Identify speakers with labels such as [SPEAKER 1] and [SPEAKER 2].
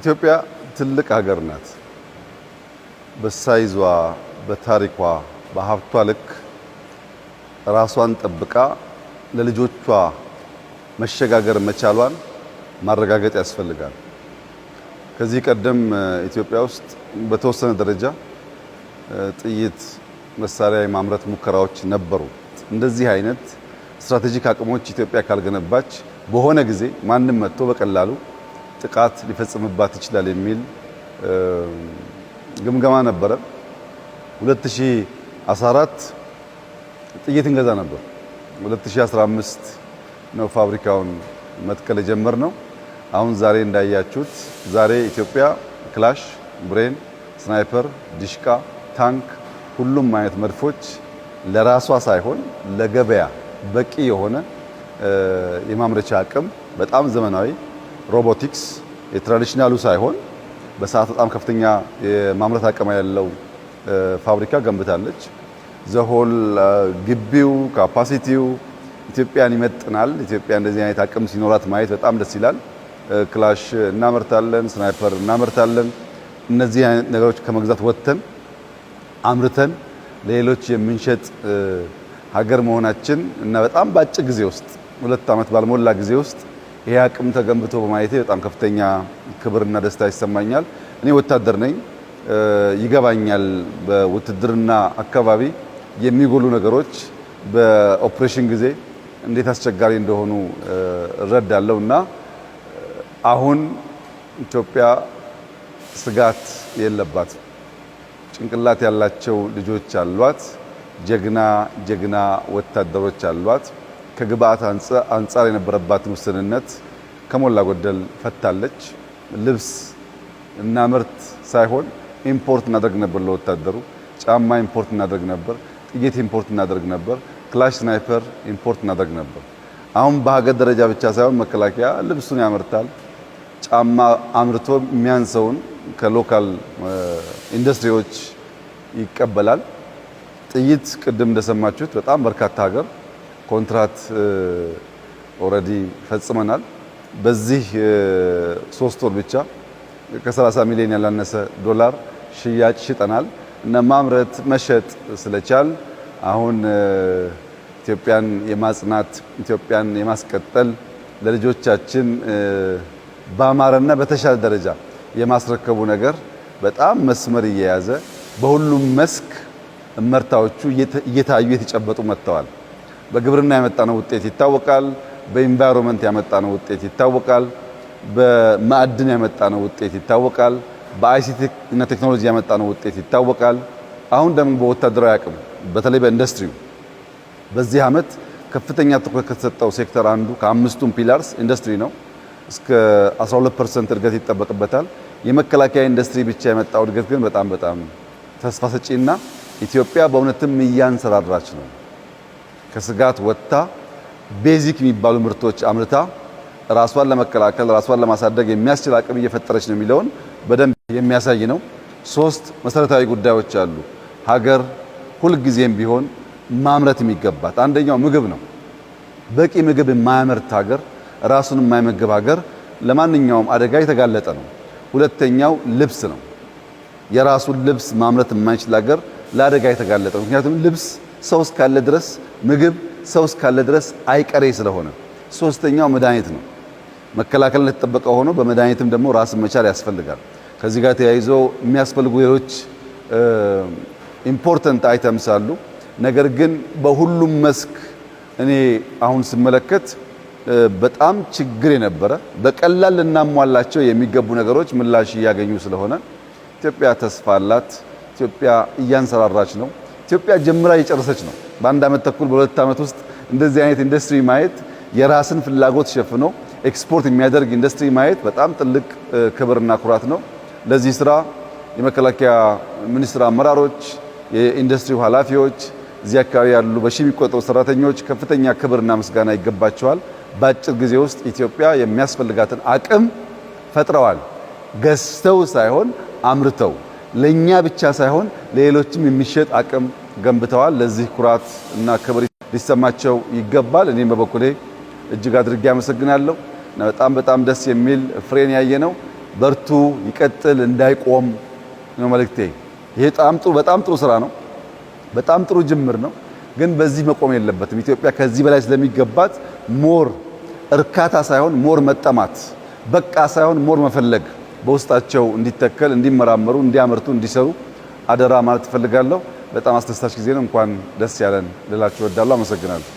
[SPEAKER 1] ኢትዮጵያ ትልቅ ሀገር ናት። በሳይዟ፣ በታሪኳ፣ በሀብቷ ልክ ራሷን ጠብቃ ለልጆቿ መሸጋገር መቻሏን ማረጋገጥ ያስፈልጋል። ከዚህ ቀደም ኢትዮጵያ ውስጥ በተወሰነ ደረጃ ጥይት መሳሪያ የማምረት ሙከራዎች ነበሩ። እንደዚህ አይነት ስትራቴጂክ አቅሞች ኢትዮጵያ ካልገነባች በሆነ ጊዜ ማንም መጥቶ በቀላሉ ጥቃት ሊፈጽምባት ይችላል የሚል ግምገማ ነበረ። 2014 ጥይት እንገዛ ነበር። 2015 ነው ፋብሪካውን መትከል የጀመርነው። አሁን ዛሬ እንዳያችሁት ዛሬ ኢትዮጵያ ክላሽ፣ ብሬን፣ ስናይፐር፣ ዲሽቃ፣ ታንክ ሁሉም አይነት መድፎች ለራሷ ሳይሆን ለገበያ በቂ የሆነ የማምረቻ አቅም በጣም ዘመናዊ ሮቦቲክስ የትራዲሽናሉ ሳይሆን በሰዓት በጣም ከፍተኛ የማምረት አቅም ያለው ፋብሪካ ገንብታለች። ዘሆል ግቢው ካፓሲቲው ኢትዮጵያን ይመጥናል። ኢትዮጵያ እንደዚህ አይነት አቅም ሲኖራት ማየት በጣም ደስ ይላል። ክላሽ እናመርታለን፣ ስናይፐር እናመርታለን። እነዚህ አይነት ነገሮች ከመግዛት ወጥተን አምርተን ለሌሎች የምንሸጥ ሀገር መሆናችን እና በጣም በአጭር ጊዜ ውስጥ 2 ዓመት ባልሞላ ጊዜ ውስጥ ይሄ አቅም ተገንብቶ በማየቴ በጣም ከፍተኛ ክብርና ደስታ ይሰማኛል። እኔ ወታደር ነኝ፣ ይገባኛል። በውትድርና አካባቢ የሚጎሉ ነገሮች በኦፕሬሽን ጊዜ እንዴት አስቸጋሪ እንደሆኑ እረዳለሁ እና አሁን ኢትዮጵያ ስጋት የለባትም። ጭንቅላት ያላቸው ልጆች አሏት። ጀግና ወታደሮች አሏት። ከግብአት አንጻር የነበረባትን ውስንነት ከሞላ ጎደል ፈታለች። ልብስ እና ምርት ሳይሆን ኢምፖርት እናደርግ ነበር። ለወታደሩ ጫማ ኢምፖርት እናደርግ ነበር። ጥይት ኢምፖርት እናደርግ ነበር። ክላሽ፣ ስናይፐር ኢምፖርት እናደርግ ነበር። አሁን በሀገር ደረጃ ብቻ ሳይሆን መከላከያ ልብሱን ያመርታል። ጫማ አምርቶ የሚያንሰውን ከሎካል ኢንዱስትሪዎች ይቀበላል። ጥይት ቅድም እንደሰማችሁት በጣም በርካታ ሀገር ኮንትራት ኦልሬዲ ፈጽመናል። በዚህ 3 ወር ብቻ ከ30 ሚሊዮን ያላነሰ ዶላር ሽያጭ ሽጠናል እና ማምረት መሸጥ ስለቻል አሁን ኢትዮጵያን የማጽናት ኢትዮጵያን የማስቀጠል ለልጆቻችን በአማረና በተሻለ ደረጃ የማስረከቡ ነገር በጣም መስመር እየያዘ በሁሉም መስክ እመርታዎቹ እየታዩ የተጨበጡ መጥተዋል። በግብርና ያመጣነው ውጤት ይታወቃል። በኢንቫይሮንመንት ያመጣነው ውጤት ይታወቃል። በማዕድን ያመጣነው ውጤት ይታወቃል። በአይሲቲ እና ቴክኖሎጂ ያመጣነው ውጤት ይታወቃል። አሁን ደግሞ በወታደራዊ አቅም በተለይ በኢንዱስትሪው በዚህ ዓመት ከፍተኛ ትኩረት ከተሰጠው ሴክተር አንዱ ከአምስቱም ፒላርስ ኢንዱስትሪ ነው። እስከ 12% እድገት ይጠበቅበታል። የመከላከያ ኢንዱስትሪ ብቻ የመጣው እድገት ግን በጣም ተስፋ ሰጪና ኢትዮጵያ በእውነትም እያንሰራራች ነው። ከስጋት ወጥታ ቤዚክ የሚባሉ ምርቶች አምርታ ራሷን ለመከላከል ራሷን ለማሳደግ የሚያስችል አቅም እየፈጠረች ነው የሚለውን በደንብ የሚያሳይ ነው። 3 መሰረታዊ ጉዳዮች አሉ ሀገር ሁልጊዜም ቢሆን ማምረት የሚገባት። አንደኛው ምግብ ነው። በቂ ምግብ የማያመርት ሀገር፣ ራሱን የማይመግብ ሀገር ለማንኛውም አደጋ የተጋለጠ ነው። ሁለተኛው ልብስ ነው። የራሱን ልብስ ማምረት የማይችል ሀገር ለአደጋ የተጋለጠ ነው። ምክንያቱም ልብስ ሰው እስካለ ድረስ፣ ምግብ ሰው እስካለ ድረስ አይቀሬ ስለሆነ። ሶስተኛው መድኃኒት ነው። መከላከል እንደተጠበቀ ሆኖ በመድኃኒትም ደግሞ ራስን መቻል ያስፈልጋል። ከዚህ ጋር ተያይዞ የሚያስፈልጉ ሌሎች ኢምፖርታንት አይተምስ አሉ። ነገር ግን በሁሉም መስክ እኔ አሁን ስመለከት በጣም ችግር የነበረ በቀላል ልናሟላቸው የሚገቡ ነገሮች ምላሽ እያገኙ ስለሆነ ኢትዮጵያ ተስፋ አላት። ኢትዮጵያ እያንሰራራች ነው። ኢትዮጵያ ጀምራ እየጨረሰች ነው። በ1 ዓመት ተኩል በ2 ዓመት ውስጥ እንደዚህ አይነት ኢንዱስትሪ ማየት የራስን ፍላጎት ሸፍኖ ኤክስፖርት የሚያደርግ ኢንዱስትሪ ማየት በጣም ትልቅ ክብርና ኩራት ነው። ለዚህ ስራ የመከላከያ ሚኒስቴር አመራሮች፣ የኢንዱስትሪው ኃላፊዎች፣ እዚህ አካባቢ ያሉ በሺህ የሚቆጠሩ ሰራተኞች ከፍተኛ ክብርና ምስጋና ይገባቸዋል። በአጭር ጊዜ ውስጥ ኢትዮጵያ የሚያስፈልጋትን አቅም ፈጥረዋል። ገዝተው ሳይሆን አምርተው ለኛ ብቻ ሳይሆን ለሌሎችም የሚሸጥ አቅም ገንብተዋል። ለዚህ ኩራት እና ክብር ሊሰማቸው ይገባል። እኔም በበኩሌ እጅግ አድርጌ አመሰግናለሁ። በጣም ደስ የሚል ፍሬን ያየ ነው። በርቱ፣ ይቀጥል፣ እንዳይቆም ነው መልእክቴ። ይሄ በጣም ጥሩ ስራ ነው። በጣም ጥሩ ጅምር ነው። ግን በዚህ መቆም የለበትም። ኢትዮጵያ ከዚህ በላይ ስለሚገባት ሞር እርካታ ሳይሆን ሞር መጠማት፣ በቃ ሳይሆን ሞር መፈለግ በውስጣቸው እንዲተከል፣ እንዲመራመሩ፣ እንዲያመርቱ፣ እንዲሰሩ አደራ ማለት እፈልጋለሁ። በጣም አስደሳች ጊዜ ነው። እንኳን ደስ ያለን ልላችሁ እወዳለሁ። አመሰግናለሁ።